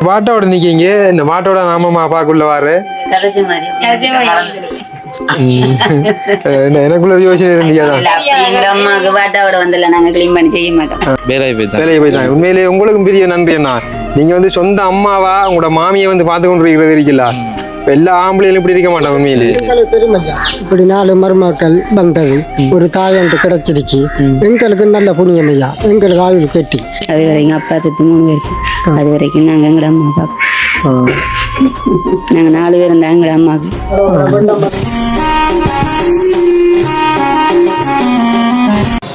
மாட்டோட நிக்கீங்க இந்த மாட்டோட நாமமா பாக்குள்ள வாரு எனக்குள்ள யோசனை அம்மாவுக்கு பாட்டாவோட வந்துல நாங்க கிளீன் பண்ணி செய்ய மாட்டோம். வேலையை போய்தான். உண்மையிலேயே உங்களுக்கும் பெரிய நன்றி அண்ணா. நீங்க வந்து சொந்த அம்மாவா உங்களோட மாமியை வந்து பார்த்து கொண்டு இருக்கிறது இருக்கல. எல்லா ஆம்பளையும் இப்படி இருக்க மாட்டான் உண்மையிலேயே. பெருமையா இப்படி 4 மருமக்கள் வந்தது ஒரு தாயன்று கிடைச்சிருக்கு. எங்களுக்கு நல்ல புண்ணியம் ஐயா. எங்களுக்கு ஆயுள் கட்டி அது வரைக்கும் அப்பா செத்து 3 வயசு. அது வரைக்கும் நாங்க எங்கட அம்மா பார்க்க நாங்க 4 பேர் இருந்தா எங்கட அம்மாவுக்கு.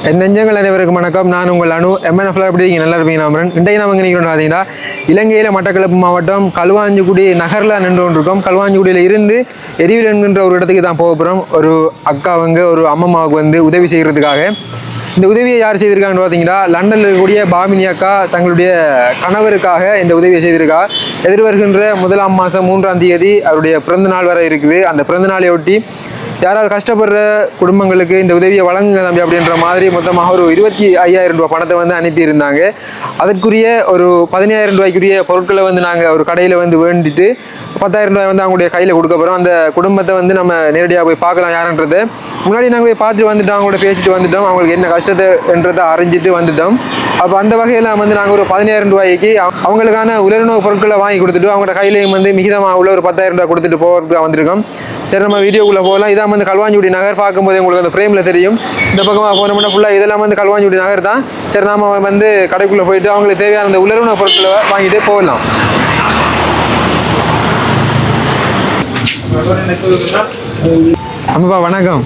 என் நெஞ்சங்கள் அனைவருக்கும் வணக்கம். நான் உங்கள் அனு. MNF எப்படி இருக்கீங்க? நல்லா இருப்பீங்க நம்புறேன். இன்றைக்கு நம்ம நிற்கிறோம் பார்த்தீங்கன்னா இலங்கையில் மட்டக்களப்பு மாவட்டம் களுவாஞ்சிக்குடி நகரில் நின்று கொண்டிருக்கோம். களுவாஞ்சிக்குடியில் இருந்து எரிவில் என்கின்ற ஒரு இடத்துக்கு தான் போக போகிறோம். ஒரு அக்காவங்க ஒரு அம்மாவுக்கு வந்து உதவி செய்கிறதுக்காக. இந்த உதவியை யார் செய்திருக்காங்கன்னு பார்த்தீங்கன்னா லண்டனில் இருக்கக்கூடிய பாமினி அக்கா தங்களுடைய கணவருக்காக இந்த உதவியை செய்திருக்கா. எதிர்வருகின்ற 1ஆம் மாதம் 3ஆம் தேதி அவருடைய பிறந்த நாள் வர இருக்குது. அந்த பிறந்த நாளை ஒட்டி யாராவது கஷ்டப்படுற குடும்பங்களுக்கு இந்த உதவியை வழங்குங்க தம்பி அப்படின்ற மாதிரி மொத்தமாக ஒரு 25,000 ரூபாய் பணத்தை வந்து அனுப்பியிருந்தாங்க. அதற்குரிய ஒரு 15,000 ரூபாய்க்குரிய பொருட்களை வந்து நாங்கள் ஒரு கடையில் வந்து வேண்டிட்டு 10,000 ரூபாய் வந்து அவங்களுடைய கையில் கொடுக்க போகிறோம். அந்த குடும்பத்தை வந்து நம்ம நேரடியாக போய் பார்க்கலாம் யாருன்றது. முன்னாடி நாங்கள் போய் பார்த்துட்டு வந்துட்டோம், அவங்களோட பேசிட்டு வந்துட்டோம், அவங்களுக்கு என்ன கஷ்டத்தை என்றதை அறிஞ்சிட்டு வந்துட்டோம். அப்போ அந்த வகையில் வந்து நாங்கள் ஒரு 15,000 ரூபாய்க்கு அவங்களுக்கான உலர்ணவு பொருட்களை வாங்கி கொடுத்துட்டு அவங்களோட கையிலையும் வந்து மிகிதமாக உள்ள ஒரு 10,000 ரூபாய் கொடுத்துட்டு போகிறதுக்கு வந்திருக்கோம். சரி, நம்ம வீடியோக்குள்ளே போகலாம். இதான் வந்து களுவாஞ்சிக்குடி நகர். பார்க்கும்போது உங்களுக்கு அந்த ஃப்ரேமில் தெரியும். இந்த பக்கமாக போனோம்னா ஃபுல்லாக இதெல்லாம் வந்து களுவாஞ்சிக்குடி நகர் தான். சரி, நாம வந்து கடைக்குள்ளே போயிட்டு அவங்களுக்கு தேவையான அந்த உலர்ணவு பொருட்களை வாங்கிட்டு போகலாம். அம்மாப்பா வணக்கம்.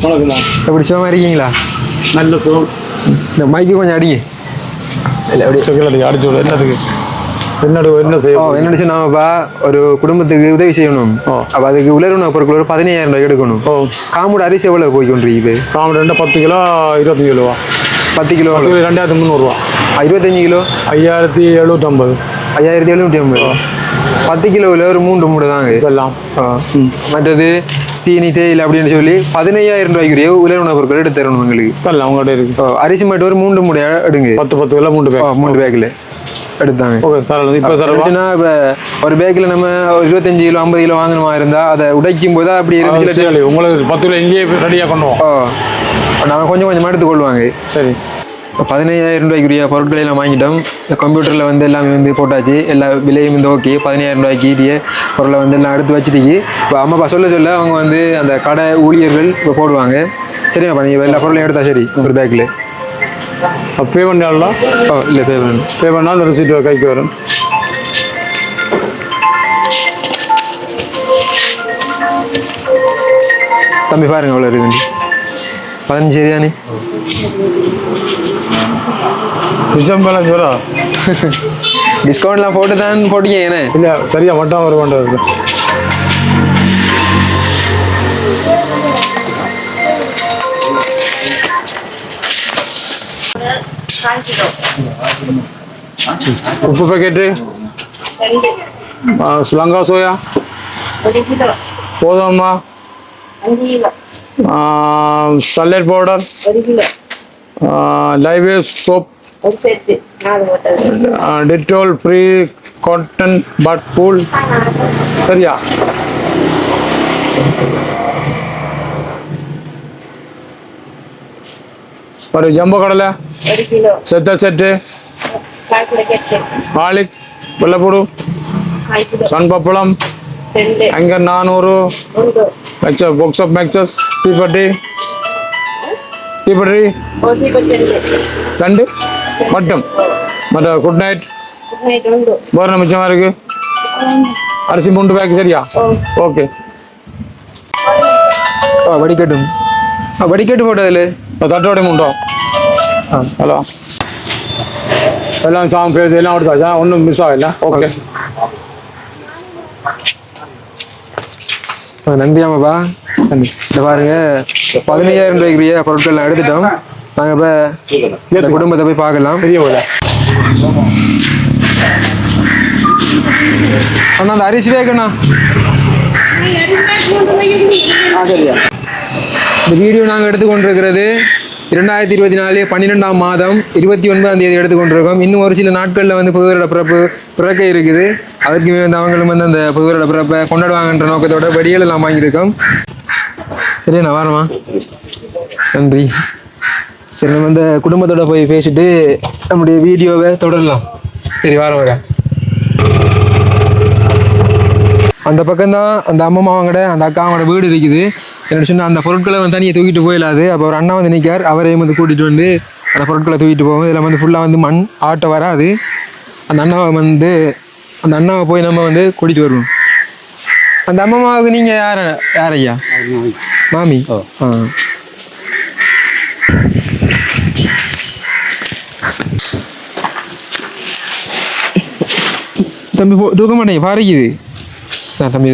எப்படி சுகமா இருக்கீங்களா? நல்ல சுகம். இந்த மைக்கு கொஞ்சம் அடிங்க. இல்லை எப்படி அடிச்சு விட என்னதுக்கு என்ன செய்யும்? என்ன சொன்னாப்பா, ஒரு குடும்பத்துக்கு உதவி செய்யணும். அப்போ அதுக்கு உலர்ணவு பொருட்கள் ஒரு 15,000 ரூபாய் எடுக்கணும். காமூட அரிசி எவ்வளோ போய் கொண்டிருக்கு? காமூட 10 கிலோ 25 கிலோவா? 10 கிலோ 2,300 ரூபா. 25 கிலோ 5,750. 5,750. 10 கிலோவில் ஒரு 3 மூடை தாங்க இதெல்லாம். மற்றது சீனி தேயிலை அப்படின்னு சொல்லி 15,000 ரூபாய்க்குரிய உலர்ணவு பொருட்கள் எடுத்து தரணும் எங்களுக்கு. இதெல்லாம் அவங்கள்ட்ட இருக்கு. அரிசி மட்டும் ஒரு 3 மூடை எடுங்க. 10 கிலோ 3 பேக்கில் எடுத்தாங்க. இப்போ ஒரு பேக்கில் நம்ம 25 கிலோ 50 கிலோ வாங்கணுமா இருந்தா அதை உடைக்கும் போது அப்படி இருக்கு. உங்களுக்கு 10 கிலோ இங்கேயே ரெடியாக பண்ணுவோம். நாங்கள் கொஞ்சம் கொஞ்சமாக எடுத்துக்கொள்வாங்க. சரி, 15,000 ரூபாய்க்குரிய பொருட்களை எல்லாம் வாங்கிட்டோம். கம்ப்யூட்டரில் வந்து எல்லாமே வந்து போட்டாச்சு. எல்லா விலையும் வந்து ஓகே. 15,000 ரூபாய்க்கு பொருளை வந்து எல்லாம் எடுத்து வச்சுட்டு இப்போ அம்மாப்பா சொல்ல அவங்க வந்து அந்த கடை ஊழியர்கள் இப்போ போடுவாங்க. சரியாப்பா, நீங்கள் எல்லா பொருளையும் எடுத்தா சரி ஒரு பேக்கில் பே பண்ணாலும் இல்லை பே பண்ணாலும் ரெசிப்ட் கைக்கு வரும். தம்பி பாருங்க அவ்வளோ இருக்கு. 15 சரியானே நிஜம் பேலன்ஸ் வரா? டிஸ்கவுண்ட்லாம் போட்டு தான் போட்டீங்க ஏன்னா இல்லை சரியா மட்டும் வர வேண்டாம். உப்பு பேக்கெட்டு லங்கா சோயா போதும்மா. சல்லேட் பவுடர், லைவே soap, Dettol free cotton bud கூல். சரியா? ஒரு ஜம்போ கடலை செத்தல் செட்டு, ஆலிக் வெள்ளப்பூடு, சன்பப்பளம், அங்கர் 400, பாக்ஸ் ஆஃப் மேக்சஸ், தீப்பெட்டி 2 மட்டும். மற்ற குட் நைட் வேறு மிச்சமாக இருக்கு. அரிசி 3 பேக். சரியா? ஓகே. வடிக்கட்டு போட்டதில் தட்டோட 3. ஹலோ, எல்லாம் சாங் பேஜ் எல்லாம் எடுத்தாச்சா? ஒன்றும் மிஸ் ஆகல. ஓகே, நன்றி அம்மாப்பா. இந்த பாருங்க 15,000 ரூபாய்க்குரிய பொருட்கள்லாம் எடுத்துட்டோம். நாங்கள் இப்போ குடும்பத்தை போய் பார்க்கலாம். பெரிய அண்ணா அந்த அரிசி பேக்கண்ணா. சரியா? இந்த வீடியோ நாங்கள் எடுத்துக்கொண்டிருக்கிறது 2024 12ஆம் மாதம் 29ஆம் தேதி எடுத்துக்கொண்டிருக்கோம். இன்னும் ஒரு சில நாட்களில் வந்து புது வருட பிறப்பு பிறக்க இருக்குது. அதற்குமே வந்து அவங்களும் வந்து அந்த புது வருட பிறப்பை கொண்டாடுவாங்கன்ற நோக்கத்தோட வெடிகள் எல்லாம் வாங்கியிருக்கோம். சரி நான் வரமா, நன்றி. சரி நம்ம இந்த குடும்பத்தோட போய் பேசிட்டு நம்முடைய வீடியோவை தொடரலாம். சரி வரவங்க. அந்த பக்கம்தான் அந்த அம்மாவோட அந்த அக்காவோட வீடு இருக்குது. என்ன சொன்னால் அந்த பொருட்களை வந்து தனியாக தூக்கிட்டு போயிடாது. அப்போ ஒரு அண்ணா வந்து நிற்கார், அவரையும் வந்து கூட்டிகிட்டு வந்து அந்த பொருட்களை தூக்கிட்டு போவோம். இதில் வந்து ஃபுல்லாக வந்து மண் ஆட்டோ வராது. அந்த அண்ணாவை போய் நம்ம வந்து கூட்டிகிட்டு வருவோம். அந்த அம்மாவுக்கு நீங்கள் யார் ஐயா? மாமி. தம்பி தூக்க மாட்டேங்க, பாருக்குது. தம்பி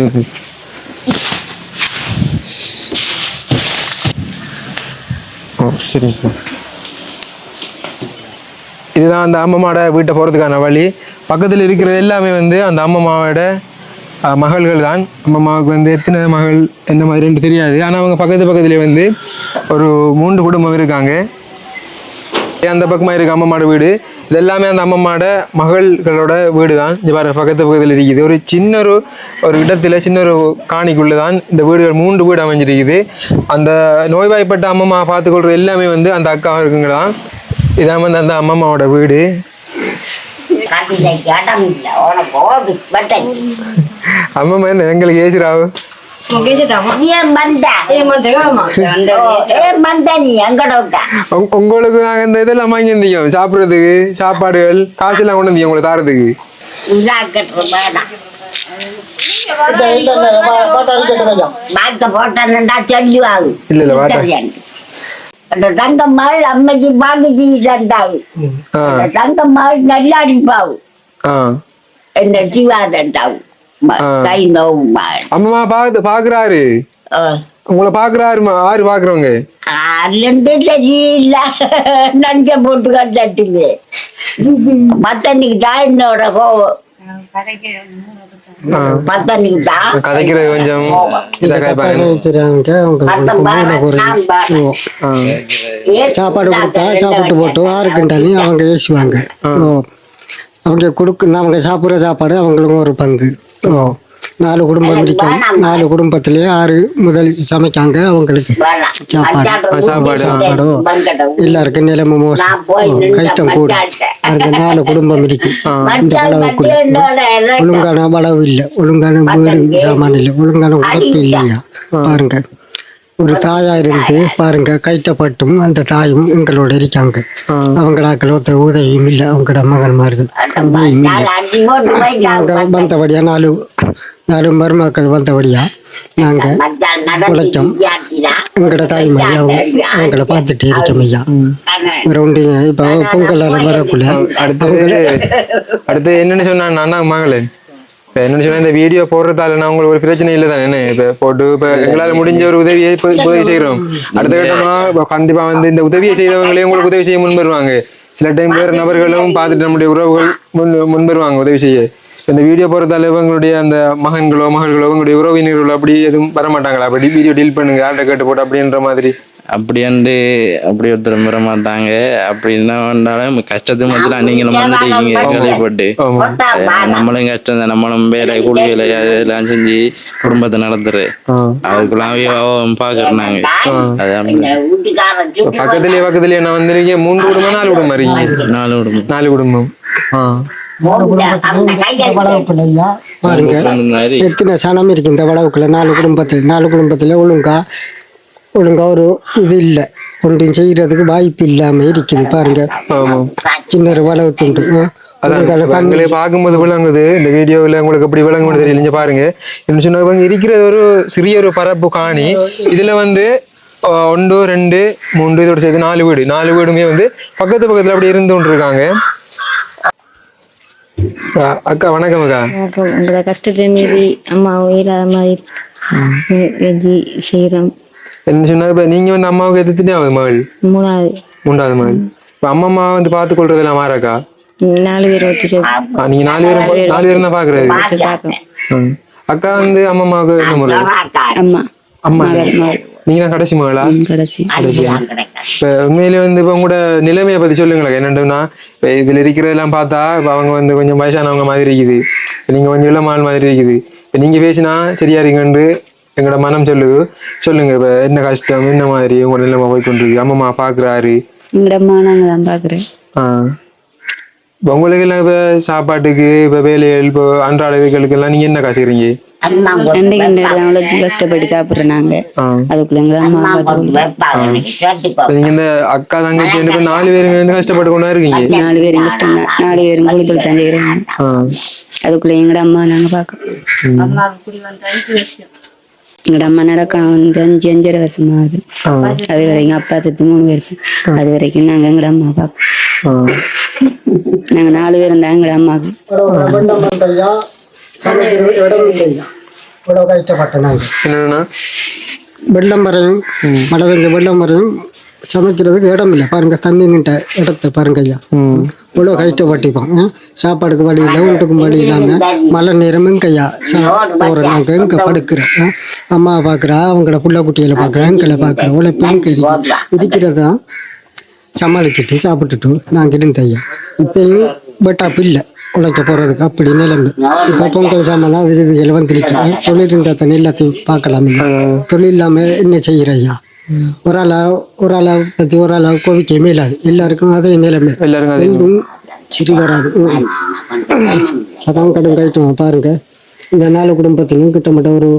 சரி. இதுதான் அந்த அம்மம்மாவோட வீட்டை போகிறதுக்கான வழி. பக்கத்தில் இருக்கிறது எல்லாமே வந்து அந்த அம்மம்மாவோட மகள்கள் தான். அம்மம்மாவுக்கு வந்து எத்தனை மகள் எந்த மாதிரின்னு தெரியாது. ஆனால் அவங்க பக்கத்துலேயே வந்து ஒரு 3 குடும்பம் இருக்காங்க. அந்த பக்கமாக இருக்க அம்மம்மாவோட வீடு இது எல்லாமே அந்த அம்மம்மாவோட மகள்களோட வீடு தான். இங்கே பாருங்க பக்கத்தில் இருக்குது. ஒரு சின்ன ஒரு இடத்துல சின்ன ஒரு காணிக்குள்ளே தான் இந்த வீடுகள் 3 வீடு அமைஞ்சிருக்குது. அந்த நோய்வாய்ப்பட்ட அம்மம்மா பார்த்துக்கொள்கிற எல்லாமே வந்து அந்த அக்கா இருக்குங்க தான். இதான் வந்து அந்த அம்மம்மாவோட வீடு. அம்மம்மா என்ன எங்களுக்கு ஏசுறாவு? உங்களுக்கு நாங்க இந்த இதெல்லாம் வாங்கி இருந்தோம் சாப்பிடுறதுக்கு, சாப்பாடுகள் காசு எல்லாம் கொண்டு வந்தீங்க உங்களுக்கு தாரதுக்கு. இல்ல தங்கம்மாள் அம்மைக்கு பாக்குச்சி தந்தாவு, தங்கம்மாள் நல்லா அடிப்பாவு, என்ன ஜீவா தந்தாவு. கை நோவுமா அம்மா பாக்குறாரு, உங்களை பாக்குறாரு. ஆறு பாக்குறவங்க இல்ல நஞ்ச போட்டு கட்டுமே. மத்தன்னைக்கு தான் என்னோட கோவம். கதைக்கிறது கொஞ்சம் சாப்பாடு கொடுத்தா சாப்பிட்டு போட்டு ஆறுக்குண்டானே அவங்க ஏசுவாங்க. அவங்க அவங்க சாப்பிட்ற சாப்பாடு அவங்களுக்கும் ஒரு பங்கு. 4 குடும்பம் இருக்கும். 4 குடும்பத்திலேயே 6 முதல் சமைக்காங்க. அவங்களுக்கு சாப்பாடு எல்லாருக்கும் நிலைமை மோசம், கைட்டம் கூட. அங்கே 4 குடும்பம் இருக்கு. இந்த வளவுக்குள்ள ஒழுங்கான வளவு இல்லை, ஒழுங்கான வீடு சாமான் இல்லை, ஒழுங்கான உழைப்பு இல்லையா பாருங்க. ஒரு தாயா இருந்து பாருங்க, கைட்டப்பட்டும் அந்த தாயும் எங்களோட இருக்காங்க. அவங்களாக்களோட உதவியும் இல்லை, அவங்களோட மகன்மார்கள் உதவியும் இல்லை. நாங்க வந்தபடியா 4 மருமக்கள் வந்தபடியா நாங்க உழைச்சோம். எங்களோட தாய்மாரி அவங்கள பார்த்துட்டு இருக்கோம் ஐயா. வேற ஒன்று இப்போ பொங்கல் வரக்குள்ள அடுத்து என்னன்னு சொன்னா அண்ணா மகளே, இப்போ என்னன்னு சொன்னா இந்த வீடியோ போடுறதால நான் உங்களுக்கு ஒரு பிரச்சனை இல்லை தானே. என்ன இப்போ போட்டு இப்போ எங்களால் முடிஞ்ச ஒரு உதவியை உதவி செய்கிறோம். அடுத்த கட்டமாக கண்டிப்பாக வந்து இந்த உதவியை செய்தவங்களே உங்களுக்கு உதவி செய்ய முன்வருவாங்க. சில டைம் வேறு நபர்களும் பார்த்துட்டு நம்முடைய உறவுகள் முன்வருவாங்க உதவி செய்ய. இந்த வீடியோ போகிறதால இவங்களுடைய அந்த மகன்களோ மகள்களோ இவங்களுடைய உறவினர்களோ அப்படி எதுவும் வரமாட்டாங்களா? அப்படி வீடியோ டீல் பண்ணுங்க யார்கிட்ட கேட்டு போட்டு அப்படின்ற மாதிரி அப்படி ஒருத்தர் வர மாட்டாங்க. அப்படின்னா வந்தாலும் கஷ்டத்து மட்டும் நீங்களும் வந்துட்டீங்க கேள்விப்பட்டு. நம்மளும் கஷ்டம் தான், நம்மளும் வேலை கூலி வேலை அதெல்லாம் செஞ்சு குடும்பத்தை நடத்துரு. அதுக்குள்ளாம் பாக்குறாங்க. பக்கத்துலயே நான் வந்திருக்கேன். 3 குடும்பம் 4 குடும்பம் இருக்கீங்க? 4 குடும்பம். பாருங்க எத்தனை சனம் இருக்கு இந்த வளவுக்குள்ள. 4 குடும்பத்துல ஒழுங்கா ஒரு இது இல்லை, ஒன்றையும் செய்யறதுக்கு வாய்ப்பு இல்லாம இருக்குது. பாருங்க சின்ன வளவு துண்டு தங்களே பார்க்கும்போது விளங்குது. இந்த வீடியோவில் உங்களுக்கு எப்படி விளங்குன்னு தெரியல. பாருங்க என்ன சொன்னவங்க இருக்கிறது ஒரு சிறிய ஒரு பரப்பு காணி. இதுல வந்து 1 2 3 இதோட சேர்த்து 4 வீடு. 4 வீடுமே வந்து பக்கத்துல அப்படி இருந்து கொண்டு இருக்காங்க. அக்கா வணக்கம். அக்கா உங்களோட கஷ்டத்தை மீறி அம்மா இல்லாத மாதிரி செய்யறோம். என்ன சொன்னா இப்ப நீங்க வந்து அம்மாவுக்கு எதிர்த்துட்டே மகள் 3வது மகள். இப்ப அம்மா வந்து பார்த்து கொள்றதெல்லாம் மாறாக்கா? 4 பேர் நீங்க 4 பேரும் தான் பாக்குறது. அக்கா வந்து அம்மாவுக்கு என்ன முறை? அம்மா நீங்க தான் கடைசி மகளா? கடைசி இப்ப உண்மையிலே வந்து இப்ப உங்களோட நிலைமையை பத்தி சொல்லுங்களேன். என்னன்னா இப்ப இதுல இருக்கிறதெல்லாம் பார்த்தா இப்ப அவங்க வந்து கொஞ்சம் வயசானவங்க மாதிரி இருக்குது, இப்ப நீங்க கொஞ்சம் இளமாள் மாதிரி இருக்குது. இப்ப நீங்க பேசினா சரியா இருக்குன்னு எங்களோட மனம் சொல்லுங்க. இப்ப என்ன கஷ்டம், என்ன மாதிரி உங்களோட நிலைமை போய் கொண்டிருக்கு, அம்மா பாக்குறாரு? எங்கட அம்மா நாங்க தான் பாக்குறேன். இப்ப உங்களுக்கு எல்லாம் இப்ப சாப்பாட்டுக்கு இப்ப வேலைகள் இப்போ அன்றாட இதுகளுக்கு எல்லாம் நீங்க என்ன காசுறீங்க? அன்றைக்கு கஷ்டப்பட்டு சாப்பிடுறோம் நாங்க. அதுக்குள்ள எங்க அம்மா நீங்க இந்த அக்கா தங்கச்சி 4 பேருமே வந்து கஷ்டப்பட்டு கொண்டா இருக்கீங்க. 4 பேரும் கஷ்டம் தான். 4 பேரும் கூலித்தொழில் தான் செய்யறாங்க. அதுக்குள்ள எங்கட அம்மா நாங்க பாக்கோம். எங்கட அம்மா நடக்க வந்து 5-5.5 வருஷமா ஆகுது. அது வரைக்கும் அப்பா செத்து 3 வருஷம். அது வரைக்கும் நாங்க எங்கட அம்மா பாக்கோம். நாங்க 4 பேரும் தான் எங்கட அம்மாவுக்கு. என்னன்னா வெள்ளம் வரையும் மழை பெஞ்ச வெள்ளம் வரையும் சமைக்கிறதுக்கு இடம் இல்லை பாருங்க. தண்ணி நின்ற இடத்த பாருங்க ஐயா. இவ்வளோ ஹைட்டை பட்டிப்போம். சாப்பாடுக்கு வழி இல்லை, வீட்டுக்கும் வழி இல்லாமல் மழை நேரம் எங்கய்யா போகிறேன். நாங்கள் எங்கே படுக்கிறேன். அம்மாவை பார்க்குறா, அவங்கள புள்ள குட்டிகளை பார்க்குறேன், எங்களை பார்க்குறேன். உழைப்பு எங்கே இருக்கிறதா சமாளிச்சுட்டு சாப்பிட்டுட்டு நாங்கள் இருந்த ஐயா. இப்பயும் பெட்டாப்பு இல்லை உழைக்க போகிறதுக்கு. அப்படி நிலைமை. இப்போ பொங்கல் சாமான் அது இதுகள் வந்துருக்கேன். தொழில் இருந்தால் தானே எல்லாத்தையும் பார்க்கலாமே. தொழில் இல்லாமல் என்ன செய்கிற ஐயா? ஒரு ஆளை பற்றி ஒரு ஆளை கோவிக்கவே இல்லாது. எல்லாருக்கும் அதே நிலைமை. எல்லாருக்கும் சரி வராது. அதான் கடன் கழிட்டோம் பாருங்க. இந்த 4 குடும்பத்திலும் கிட்டத்தட்ட ஒரு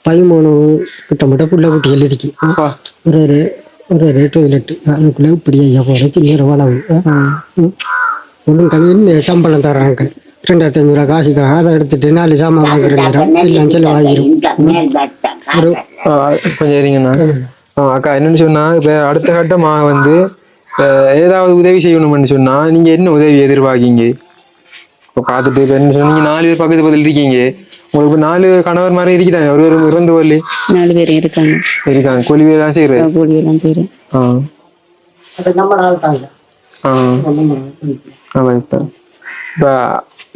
13 கிட்டத்தட்ட புள்ள குட்டிகள் இருக்கு. ஒரு டொய்லெட்டு அதுக்குள்ளே இப்படி ஐயா போகிற சின்ன வளவு ஒன்றும் என்ன சம்பளம் தராங்க. 2500 ரூபா காசு தராங்க. அதை எடுத்துட்டு 4 சாமான் வாங்குற நேரம் எல்லாம் செலவாகிடும். ஒரு கொஞ்சம் இருங்கண்ணா. அக்கா என்னன்னு சொன்னா இப்ப அடுத்த கட்டமாக வந்து ஏதாவது உதவி செய்யணும்னு சொன்னா நீங்க என்ன உதவி எதிர்பார்க்கீங்க? இப்போ பார்த்துட்டு இப்போ என்ன சொன்னீங்க 4 பேர் பக்கத்து பதில் இருக்கீங்க. உங்களுக்கு 4 கணவர் மாதிரி இருக்குதாங்க. ஒரு இறந்து வரல 4 பேர் இருக்காங்க. கூலி வேலை தான் செய்யறேன். இப்போ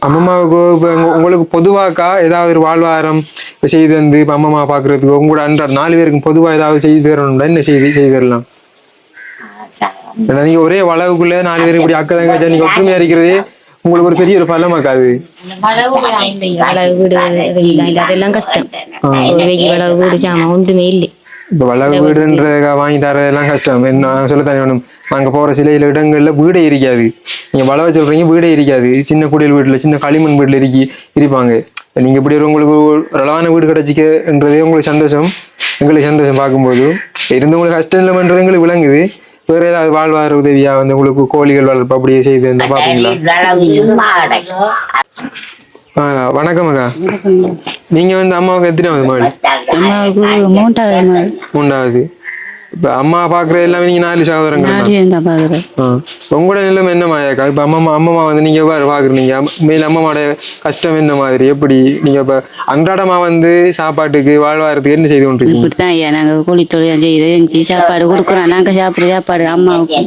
அம்மாவுக்கு இப்போ உங்களுக்கு பொதுவாக்கா ஏதாவது ஒரு வாழ்வாதாரம் இப்போ செய்து வந்து இப்போ அம்மா பார்க்கறதுக்கு உங்களோட அன்றாட 4 பேருக்கும் பொதுவாக ஏதாவது செய்து தரணும்னா என்ன செய்து தரலாம்? ஏன்னா நீங்க ஒரே வளவுக்குள்ள 4 பேருக்கு இப்படி அக்கா தங்கச்சா நீங்க ஒற்றுமையா இருக்கிறதே உங்களுக்கு ஒரு பெரிய ஒரு பலமாக்காது. அதெல்லாம் கஷ்டம். வீடு சாமான் ஒன்றுமே இல்லை. இப்போ வளவு வீடுன்றதுக்காக வாங்கி தரதெல்லாம் கஷ்டம். என்ன சொல்லத்தானே வேணும். நாங்கள் போகிற சில இடங்கள்ல வீடே இருக்காது. நீங்கள் வளவை சொல்கிறீங்க வீடே இருக்காது. சின்ன குடியல் வீட்டில் சின்ன களிமண் வீட்டில் இருப்பாங்க. நீங்கள் இப்படி உங்களுக்கு ஒரு அளவான வீடு கிடைச்சிக்கன்றதே உங்களுக்கு சந்தோஷம். எங்களுக்கு சந்தோஷம் பார்க்கும்போது. இருந்து உங்களுக்கு கஷ்டம் இல்லைன்றது எங்களுக்கு விளங்குது. வேற ஏதாவது வாழ்வாதார உதவியா வந்து உங்களுக்கு கோழிகள் வளர்ப்பு அப்படியே செய்து இந்த பாப்பீங்களா? வணக்கம் அக்கா. நீங்க வந்து அம்மாவுக்கு எத்தனாவது மகள்? அம்மாவுக்கு 3வது. இப்ப அம்மா பாக்குறது எல்லாமே நீங்க 4 சகோதரங்கள். உங்களோட நிலைமை என்ன மாயாக்கா? இப்ப அம்மா வந்து நீங்க எவ்வாறு பாக்குறீங்க? மேல அம்மாவோட கஷ்டம் என்ன மாதிரி? எப்படி நீங்க இப்ப அன்றாடமா வந்து சாப்பாட்டுக்கு வாழ்வாரத்துக்கு என்ன செய்து கொண்டு இருக்கீங்க? இப்படித்தான் ஐயா நாங்க கூலி தொழில் செய்து சாப்பாடு கொடுக்குறோம். நாங்க சாப்பிடுற சாப்பாடு அம்மாவுக்கு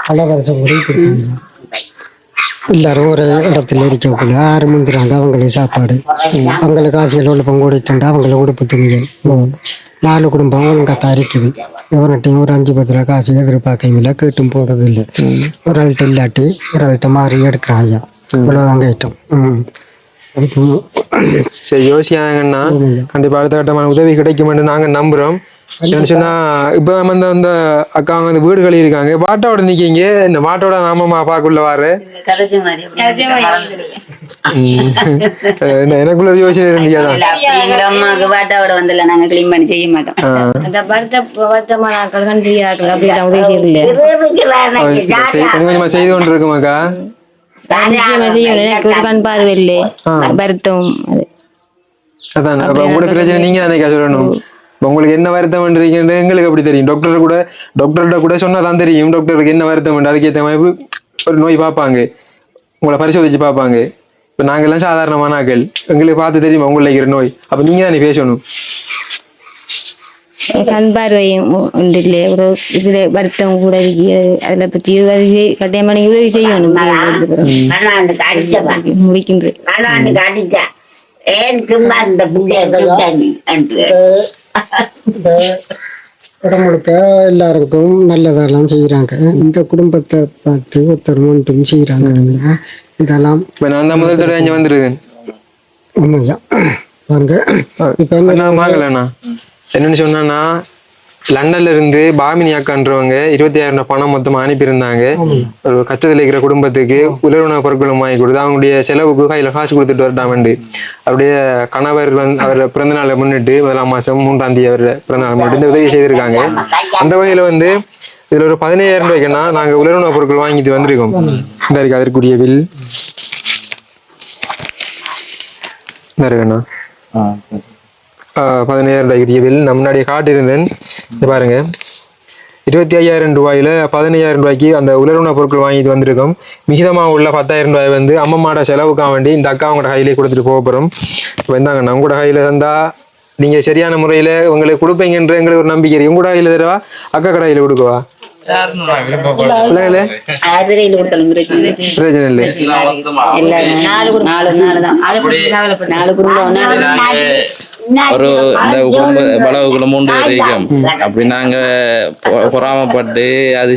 பல வருஷம் எல்லாரும் ஒரு இடத்துல இருக்கக்குள்ள 6 முந்துறாங்க. அவங்களுக்கு சாப்பாடு, அவங்களுக்கு காசுகள் உள்ள பங்கோடிட்டு அவங்களை உடுப்பு துணிகள் 4 குடும்பம் ஒழுங்காத்தான் இருக்குது. எவர்கிட்டையும் ஒரு 5-10 ரூபா காசு எதிர்பார்க்கல, கேட்டும் போடுறது இல்லை. ஒரு ஆள்கிட்ட இல்லாட்டி ஒரு ஆள்கிட்ட மாறி எடுக்கிறான் ஐயா. இவ்வளோதான் கேட்டோம். சரி யோசிக்காங்கன்னா கண்டிப்பா அடுத்த கட்டமான உதவி கிடைக்கும் என்று நாங்க நம்புறோம். சொன்னா இப்ப வந்து அந்த அக்கா வந்து வீடுகள் இருக்காங்க. பாட்டோட நிக்கீங்க. இந்த பாட்டோட நாமமா பாக்குள்ள வாரு எனக்குள்ள யோசனை இருந்தீங்க. எங்க அம்மாவுக்கு பாட்டாவோட வந்து நாங்க கிளீன் பண்ணி செய்ய மாட்டோம். கொஞ்சமா செய்து கொண்டு இருக்குமாக்கா. ஒரு கண் பார்வை இல்லை வருத்தம். அதான் உங்களோட பிரச்சனை நீங்க தானே சொல்லணும். உங்களுக்கு என்ன வருத்தம் பண்றீங்கன்னு எங்களுக்கு அப்படி தெரியும். டாக்டர்கிட்ட கூட சொன்னாதான் தெரியும் டாக்டருக்கு என்ன வருத்தம் பண்ணு. அதுக்கேற்ற மாதிரி ஒரு நோய் பார்ப்பாங்க, உங்களை பரிசோதிச்சு பார்ப்பாங்க. இப்ப நாங்கெல்லாம் சாதாரணமான ஆக்கள், எங்களுக்கு பார்த்து தெரியுமா உங்களை இருக்கிற நோய். அப்ப நீங்க தானே பேசணும். கண் பார்வையும் இல்லை, ஒரு இதுல வருத்தம் கூட இருக்கு. அதுல பத்தி கட்டாயமான உதவி செய்யணும். முடிக்கின்ற இடம் முழுக்க எல்லாருக்கும் நல்லதெல்லாம் செய்யறாங்க. இந்த குடும்பத்தை பார்த்து ஒருத்தர் மட்டும் செய்யறாங்க. இதெல்லாம் இப்ப நான் தான் முதல் தடவை இங்க வந்துருக்கேன். உண்மையா வாங்க. இப்ப நான் வாங்கலண்ணா. என்னன்னு சொன்னா லண்டன்ல இருந்து பாமினி அக்கான்றவங்க 25,000 பணம் மொத்தமா அனுப்பியிருந்தாங்க. ஒரு கஷ்டத்தில் இருக்கிற குடும்பத்துக்கு உலர்வுணவு பொருட்களும் வாங்கி கொடுத்து அவங்களுடைய செலவுக்கு கையில காசு கொடுத்துட்டு வரட்டாமண்டு அவருடைய கணவர் அவர் பிறந்த நாளை முன்னிட்டு 1ஆம் மாசம் 3ஆம் தேதி அவர் பிறந்த நாள் முன்னிட்டு இந்த உதவி செய்திருக்காங்க. அந்த வகையில இதுல ஒரு 15,000 ரூபாய்க்குன்னா நாங்க உலர்வுணவு பொருட்கள் வாங்கிட்டு வந்திருக்கோம். இந்த இருக்கு அதற்குரிய பில் இந்த இருக்குண்ணா. 15,000 ரூபாய்க்குரிய பில் நான் முன்னாடியே காட்டியிருந்தேன். பாருங்க 25,000 ரூபாயில 15,000 ரூபாய்க்கு அந்த உலர்வுணவு பொருட்கள் வாங்கிட்டு வந்திருக்கோம். மிகிதமாக உள்ள 10,000 ரூபாய் அம்மம்மாட செலவுக்காக வேண்டி இந்த அக்கா உங்களோட கையிலே கொடுத்துட்டு போகிறோம். இப்போ இருந்தாங்கண்ணா உங்களோட கையில இருந்தா நீங்க சரியான முறையில உங்களுக்கு கொடுப்பீங்கன்ற எங்களுக்கு ஒரு நம்பிக்கை இருக்கு. உங்களோட கையில தருவா அக்கா கடையில கொடுக்குவா? பிரச்சனை இல்லை. ஒரு இந்த பலவுக்குள்ள 3 பேர் இருக்கோம். அப்படி நாங்க பொறாமப்பட்டு அது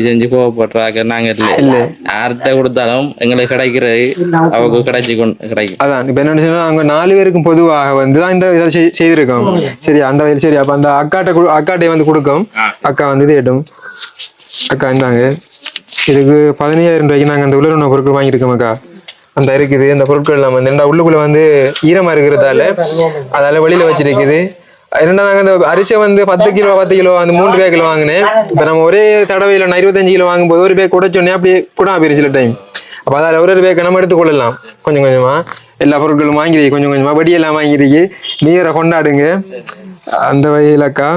செஞ்சு கோவப்படுறாங்க. நாங்க இல்லை யார்கிட்ட கொடுத்தாலும் எங்களுக்கு கிடைக்கிறது அவங்க கிடைக்கும். அதான் இப்ப என்ன சொன்னா அங்க 4 பேருக்கும் பொதுவாக தான் இந்த இதை செய்திருக்கோம். சரி அந்த வயல் சரி. அப்ப அந்த அக்காட்டை கொடுக்கும். அக்கா இது கேட்டும். அக்கா இருந்தாங்க இதுக்கு 15,000 ரூபாய்க்கு நாங்க அந்த உலர்வுணவு பொருட்கள் வாங்கியிருக்கோம் அக்கா. அந்த இருக்குது அந்த பொருட்கள் நம்ம உள்ளுக்குள்ள ஈரமா இருக்கிறதால அதால வெளியில வச்சிருக்குது. என்னன்னா நாங்க அந்த அரிசி 10 கிலோ அந்த 3 பேக் கிலோ வாங்கினேன். இப்ப நம்ம ஒரே தடவையில 25 கிலோ வாங்கும்போது ஒரு பேக் உடைச்சோடனே அப்படியே கூட போயிருச்சு சில டைம். அப்ப அதால ஒரு பேக்கை நம்ம எடுத்துக்கொள்ளலாம். கொஞ்சம் கொஞ்சமா எல்லா பொருட்களும் வாங்கிருக்கு. கொஞ்சம் கொஞ்சமா படியெல்லாம் வாங்கிருக்கு. நீரை கொண்டாடுங்க அந்த வகையிலக்கா.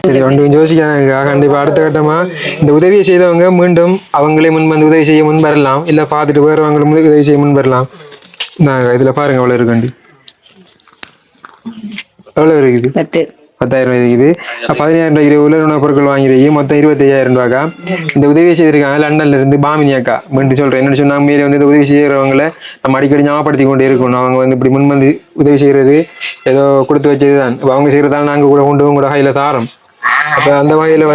சரி ஒன்று யோசிக்காங்க. கண்டிப்பா அடுத்த கட்டமா இந்த உதவியை செய்தவங்க மீண்டும் அவங்களே முன் உதவி செய்ய முன் வரலாம். இல்ல பார்த்துட்டு வேறவங்களும் உதவி செய்ய முன் வரலாம். நாங்க இதுல பாருங்க எவ்வளவு இருக்குண்டி. எவ்வளவு இருக்குது? 10,000 இருக்குது. 15,000 ரூபாய்க்கு உலர்வுணவு பொருட்கள் வாங்கிருக்கு. மொத்தம் 25,000 ரூபாய்க்கா. இந்த உதவியை செய்திருக்காங்க லண்டன்ல இருந்து பாமினி அக்கா. மீண்டும் சொல்றேன் என்னன்னு சொன்னா மேலே இந்த உதவி செய்யறவங்களை நம்ம அடிக்கடி ஞாபகப்படுத்தி கொண்டே இருக்கணும். அவங்க இப்படி முன்வந்து உதவி செய்யறது ஏதோ கொடுத்து வச்சதுதான். அவங்க செய்யறதால நாங்க கூட கொண்டு கூட கையில தாரோம். அப்ப அந்த வகையில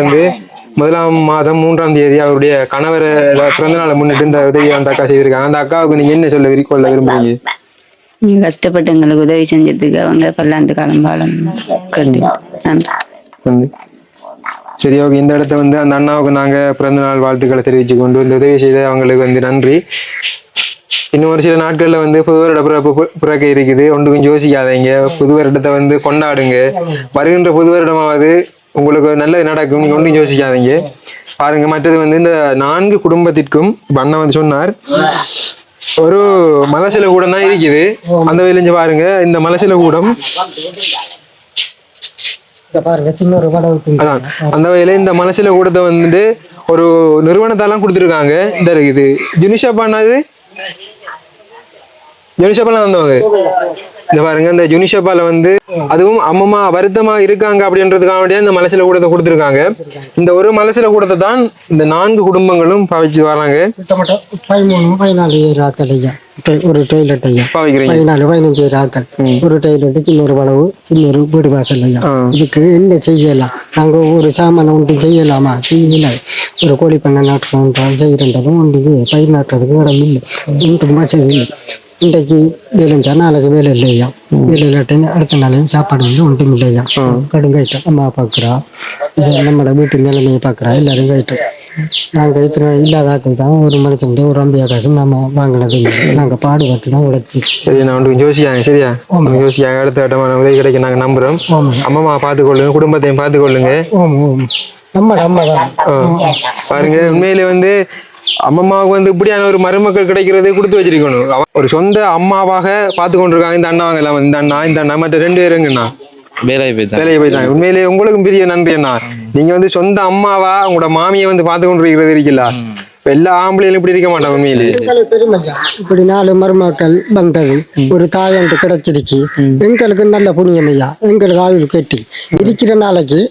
1ஆம் மாதம் 3ஆம் தேதி அவருடைய கணவரை பிறந்த நாளை முன்னிட்டு இந்த உதவி அந்த அக்கா செய்திருக்காங்க. அந்த அக்காவுக்கு நீங்க என்ன சொல்ல விரும்புறீங்க? கஷ்டப்பட்டு எங்களுக்கு உதவி செஞ்சதுக்கு அவங்க பல்லாண்டு காலம் வாழும். சரி ஓகே. இந்த இடத்த அந்த அண்ணாவுக்கு நாங்க பிறந்த நாள் வாழ்த்துக்களை தெரிவிச்சு கொண்டு இந்த உதவி செய்த அவங்களுக்கு நன்றி. இன்னும் ஒரு சில நாட்கள்ல புது வருட பிறக்க இருக்குது. ஒன்றுக்கும் யோசிக்காதீங்க. புது வருடத்தை கொண்டாடுங்க. வருகின்ற புது வருடமாவது உங்களுக்கு நல்லது நடக்கும். நீங்க ஒன்றும் யோசிக்காதீங்க. பாருங்க மற்றது இந்த 4 குடும்பத்திற்கும் அண்ணன் சொன்னார் ஒரு மலசில கூடம் தான் இருக்குது. அந்த வயலிஞ்சு பாருங்க இந்த மலசில கூடம் அந்த வகையில இந்த மலசில கூடத்தை ஒரு நிறுவனத்தாலாம் கொடுத்துருக்காங்க. இந்த இருக்குது யுனிஷெஃபானது யுனிஷெஃபால வந்தவங்க. இந்த பாருங்க இந்த யுனிஷெஃபால அதுவும் அம்மம்மா வருத்தமா இருக்காங்க அப்படின்றதுக்காக வேண்டிய இந்த மலசில கூடத்தை கொடுத்துருக்காங்க. இந்த ஒரு மலசில கூடத்தை தான் இந்த 4 குடும்பங்களும் பாவிச்சு வராங்க. 13-14 ஆக்கள் ஐயா. ஒரு டொய்லெட் ஐயா 14-15 ஆக்கள். ஒரு டொய்லெட்டுக்கு இன்னொரு வளவு இன்னொரு வீடு வாசல் ஐயா. இதுக்கு என்ன செய்யலாம்? நாங்க ஒரு சாமான ஒன்று செய்யலாமா? செய்யல. ஒரு கோழி பண்ண நாட்டுறோம் செய்யறதும் ஒன்று பயிர் நாட்டுறதுக்கு இடம் இல்லை. ஒன்றுமா செய்யல. இன்றைக்கு வேலைஞ்சா நாளைக்கு வேலை இல்லையா? வேலை இல்லாட்டின்னு அடுத்த நாளையும் சாப்பாடு ஒன்றும் இல்லையா? கடுங்காயிட்டோம். அம்மா பார்க்குறா, நம்மளோட வீட்டு நிலைமையை பார்க்குறா, எல்லாரும் கைட்டோம். நாங்கள் இத்தனை இல்லாதாக்கள் தான் ஒரு மனுஷன் ஒரு அம்பியா காசு நம்ம வாங்கினது இல்லை. நாங்கள் பாடுபட்டு தான் உழைச்சி. சரி நான் ஒன்று யோசிக்காங்க. சரியா யோசிக்காங்க. அடுத்த கட்டமான உதவி கிடைக்க நாங்கள் நம்புறோம். அம்மா பார்த்துக்கொள்ளுங்க, குடும்பத்தையும் பார்த்துக்கொள்ளுங்க. பாருங்க உண்மையிலே அம்மாவுக்கு இப்படியான ஒரு மருமக்கள் கிடைக்கிறது கொடுத்து வச்சிருக்கணும். ஒரு சொந்த அம்மாவாக பார்த்து கொண்டிருக்காங்க இந்த அண்ணாவங்க எல்லாம். இந்த அண்ணா மற்ற 2 பேருங்கண்ணா வேலையை போய்த்தாங்க. உண்மையிலேயே உங்களுக்கும் பெரிய நன்றி அண்ணா. நீங்க சொந்த அம்மாவா உங்களோட மாமியை பார்த்து கொண்டிருக்கிறது இருக்கல. எல்லா ஆம்பளையும் இப்படி இருக்க மாட்டாங்க. உண்மையிலே இப்படி 4 மருமக்கள் வந்தது ஒரு தாயன்ட்டு கிடைச்சிருக்கு. எங்களுக்கு நல்ல புண்ணியம் ஐயா. எங்களுக்கு ஆயுள் கட்டி இருக்கிற நாளைக்கு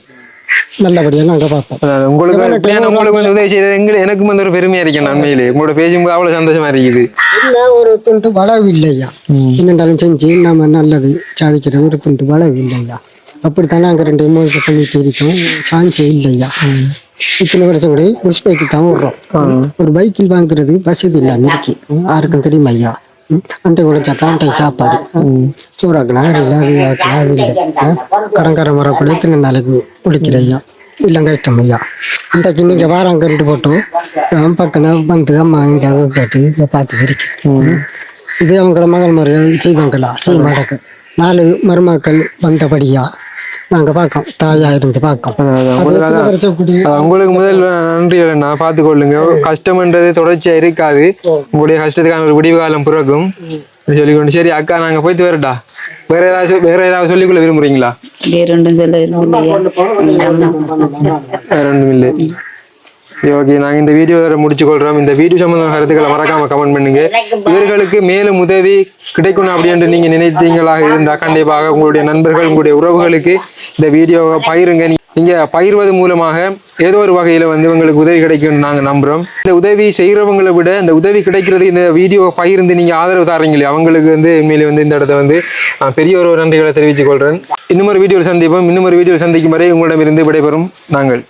நல்லபடியாக நாங்கள் பார்ப்போம். உங்களுக்கு உங்களுக்கு வந்து உதவி செய்தது எனக்கும் வந்து ஒரு பெருமையா இருக்கேன். நன்மையிலே உங்களோட பேசும்போது அவ்வளவு சந்தோஷமா இருக்குது. என்ன ஒரு துண்டு வளவு இல்லையா, என்னென்றாலும் செஞ்சு நம்ம நல்லது சாதிக்கிற ஒரு துண்டு வளவு இல்லையா. அப்படித்தான் நாங்கள் 2 மூணு பண்ணிட்டு இருக்கோம். சான்ஸே இல்லையா. இத்தனை வருஷம் கூட புஷ்பைக்கு தான் விடுறோம். ஒரு பைக்கில் வாங்குறது வசதி இல்லாமல் இருக்கு. யாருக்கும் தெரியுமா ஐயா. அண்டை குடிச்சா அண்டை சாப்பாடு சூறாக்கலாம் இல்லை அது ஆக்கலாம் அது இல்லை. கடங்கார மரம் கூட இத்தனை நாளைக்கு குடிக்கிற ஐயா இல்லைங்க இஷ்டம் ஐயா. இன்றைக்கு நீங்கள் வாராங்கன்ட்டு போட்டோம் பக்கம் வந்து அம்மா இங்கே கேட்டு இதை பார்த்து இருக்கு. இது அவங்கள மகள் முறைகள் செய்வாங்களா செய்ய மாட்டாங்க. 4 மருமக்கள் வந்தபடியா நாங்கள் பார்க்கோம். தாயாக இருந்து பார்க்கோம். உங்களுக்கு முதல் நன்றி நான் பார்த்துக்கொள்ளுங்க. கஷ்டம்ன்றது தொடர்ச்சியா இருக்காது. உங்களுடைய கஷ்டத்துக்கான ஒரு விடிவு காலம் பிறக்கும் சொல்லிக்கொண்டு. சரி அக்கா, நாங்க போயிட்டு வரட்டா. வேற ஏதாவது சொல்லிக்கொள்ள விரும்புறீங்களா? வேற ஒன்றும் சொல்ல வேற ஒன்றும் இல்லை. ஓகே, நாங்கள் இந்த வீடியோ முடிச்சு கொள்றோம். இந்த வீடியோ சம்பந்தமான கருத்துக்களை மறக்காம கமெண்ட் பண்ணுங்க. இவர்களுக்கு மேலும் உதவி கிடைக்கணும் அப்படின்னு நீங்க நினைத்தீங்களாக இருந்தா கண்டிப்பாக உங்களுடைய நண்பர்கள் உங்களுடைய உறவுகளுக்கு இந்த வீடியோவை பகிருங்க. நீங்க பகிர்வது மூலமாக ஏதோ ஒரு வகையில வந்து உங்களுக்கு உதவி கிடைக்கும் நாங்க நம்புறோம். இந்த உதவி செய்யறவங்களை விட இந்த உதவி கிடைக்கிறது இந்த வீடியோ பகிர்ந்து நீங்க ஆதரவு தாரீங்களே அவங்களுக்கு வந்து உண்மையிலே வந்து இந்த இடத்த வந்து பெரிய ஒரு நன்றிகளை தெரிவித்துக் கொள்றேன். இன்னும் ஒரு வீடியோவில் சந்திப்போம். இன்னும் ஒரு வீடியோவில் சந்திக்கும் வரை உங்களிடமிருந்து விடைபெறும் நாங்கள்.